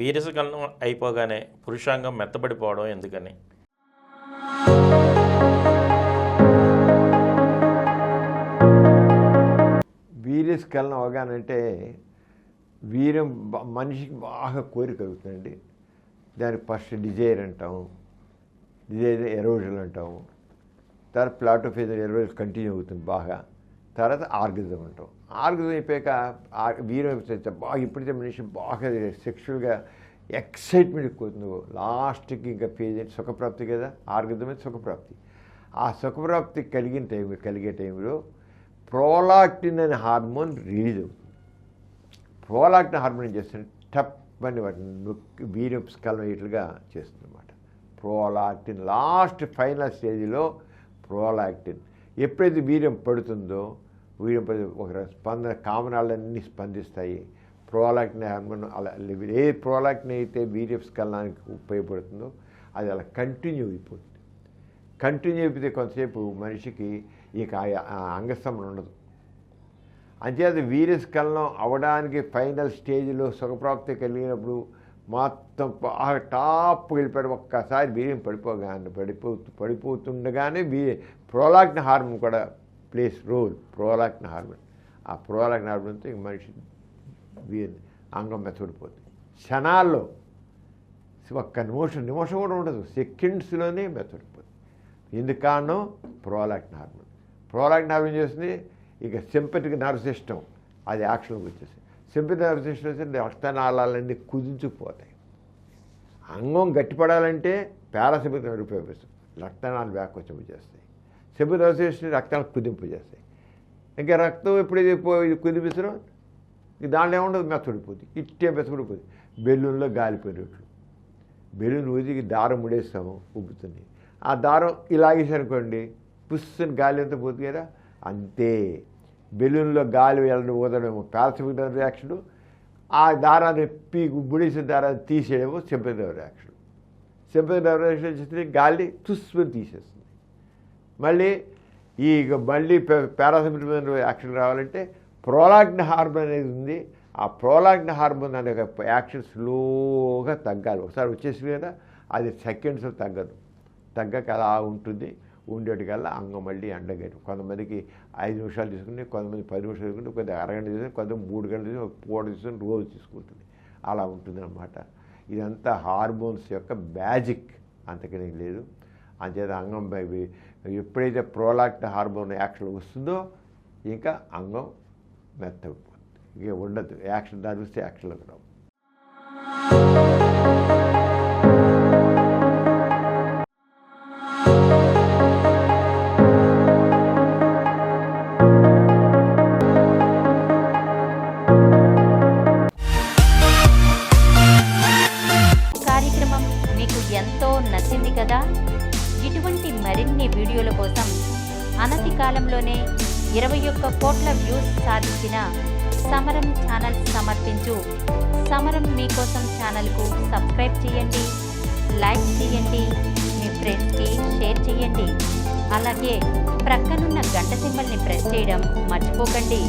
వీరసకలనం అయిపోగానే పురుషాంగం మెత్తబడిపోవడం ఎందుకని? వీరస్ఖలనం అవగానంటే వీర్యం మనిషికి బాగా కోరిక కలుగుతుందండి. దానికి ఫస్ట్ డిజైర్ అంటాం, డిజైర్ ఎరోజన్ అంటాము, తర్వాత ప్లాటోఫేజ్ ఎరోజన్ కంటిన్యూ అవుతుంది బాగా, తర్వాత ఆర్గజం అంటాం. ఆర్గజం అయిపోయాక వీర్యం బాగా ఇప్పుడైతే మనిషి బాగా సెక్షువల్గా ఎక్సైట్మెంట్ ఎక్కువవుతుంది. లాస్ట్కి ఇంకా ఫేజ్ సుఖప్రాప్తి కదా, ఆర్గజమే సుఖప్రాప్తి. ఆ సుఖప్రాప్తి కలిగే టైంలో ప్రోలాక్టిన్ అనే హార్మోన్ రిలీజ్ అవుతుంది. ప్రోలాక్టిన్ హార్మోన్ ఏం చేస్తుంది, టప్ అని వాటిని వీర్యం స్ఖలనం అయ్యేట్లుగా చేస్తుంది అన్నమాట. ప్రోలాక్టిన్ లాస్ట్ ఫైనల్ స్టేజ్లో ప్రోలాక్టిన్ ఎప్పుడైతే వీర్యం పడుతుందో, వీర్యం పడి ఒక స్పందన కామనాలన్నీ స్పందిస్తాయి. ప్రోలాక్టిన్ హార్మోన్ అలా ఏ ప్రోలాక్టిన్ అయితే వీర్య స్ఖలనానికి ఉపయోగపడుతుందో అది అలా కంటిన్యూ అయిపోతుంది. కంటిన్యూ అయిపోతే కొంతసేపు మనిషికి ఇక అంగస్తంభన ఉండదు. అంచేత వీర్యస్ఖలనం అవడానికి ఫైనల్ స్టేజ్లో సుఖప్రాప్తి కలిగినప్పుడు మొత్తం బాగా టాప్ వెళ్ళిపోయాడు. ఒక్కసారి వీర్యం పడిపోతుండగానే ప్రోలాక్టిన్ హార్మోన్ కూడా ప్లేస్ రోల్. ప్రోలాక్టిన్ హార్మోన్, ఆ ప్రోలాక్టిన్ హార్మోన్తో ఇంక మనిషి అంగం మెత్తబడిపోతుంది. క్షణాల్లో ఒక్క నిమిషం కూడా ఉండదు, సెకండ్స్లోనే మెత్తబడిపోతుంది. ఎందుకు కారణం? Prolactin hormone. ప్రోలాక్టిన్ హార్మోన్ చేస్తుంది ఇక సింపథిక్ నర్వ్ సిస్టమ్ అది యాక్షన్లోకి వచ్చేస్తుంది. సింపథిక్ నర్వ్ సిస్టమ్ వస్తే రక్తనాళాలన్నీ కుదించుకుపోతాయి. అంగం గట్టిపడాలంటే పారాసింపథిక్ నర్వ్ ఉపయోగిస్తుంది. రక్తనాళాలు వ్యాకోచింపు చేస్తాయి. సింపథిక్ నర్వ్ సిస్టమ్ రక్తాలు కుదింపు చేస్తాయి. ఇంకా రక్తం ఎప్పుడైతే కుదిపిస్తారో దాంట్లో ఏముండదు, మెత్తడిపోతుంది. ఇట్టే మెత్తడిపోతుంది. బెలూన్లో గాలిపోయినట్లు. బెలూన్ ఊదికి దారం ముడేస్తాము, ఉబ్బుతుంది. ఆ దారం ఇలాగేసనుకోండి, పుస్సుని గాలి ఎంత పోతుంది కదా, అంతే. బెలూన్లో గాలి వెళ్ళడం ఊదడమేమో పారాసింపథిక్ రియాక్షన్, ఆ దారాన్ని ముడేసిన దారాన్ని తీసేయడమో సింపథిక్ రియాక్షన్. సింపథిక్ రియాక్షన్ చేస్తే గాలి తుస్సుని తీసేస్తుంది. మళ్ళీ పారాసింపథిక్ యాక్షన్ రావాలంటే ప్రోలాక్టిన్ హార్మోన్ అనేది ఉంది. ఆ ప్రోలాక్టిన్ హార్మోన్ అనే యాక్షన్ స్లోగా తగ్గాలి. ఒకసారి వచ్చేసింది కదా, అది సెకండ్స్లో తగ్గక అలా ఉంటుంది. ఉండేటికల్లా అంగం మళ్ళీ ఎండగట్టు. కొంతమందికి 5 నిమిషాలు తీసుకుని, కొంతమంది 10 నిమిషాలు తీసుకుని, కొంత అరగంట తీసుకుని, కొంతమంది 3 గంటలు తీసుకుని, పూట తీసుకుని రోజు తీసుకుంటుంది. అలా ఉంటుంది అన్నమాట. ఇదంతా హార్మోన్స్ యొక్క మ్యాజిక్, అంతకనే లేదు. అంచేత అంగం ఎప్పుడైతే ప్రోలాక్టిన్ హార్మోన్ యాక్షన్ వస్తుందో ఇంకా అంగం మెత్తబడిపోతుంది. ఇక ఉండదు యాక్షన్, దాని వస్తే యాక్షన్లోకి రావు. కార్యక్రమం మీకు ఎంతో నచ్చింది కదా. ఇటువంటి మరిన్ని వీడియోల కోసం అనతి కాలంలోనే 21 కోట్ల వ్యూస్ సాధించిన సమరం ఛానల్ సమర్పించు సమరం మీకోసం ఛానల్కు సబ్స్క్రైబ్ చేయండి, లైక్ చేయండి, మీ ఫ్రెండ్స్కి షేర్ చేయండి. అలాగే ప్రక్కనున్న గంట సింబల్ని ప్రెస్ చేయడం మర్చిపోకండి.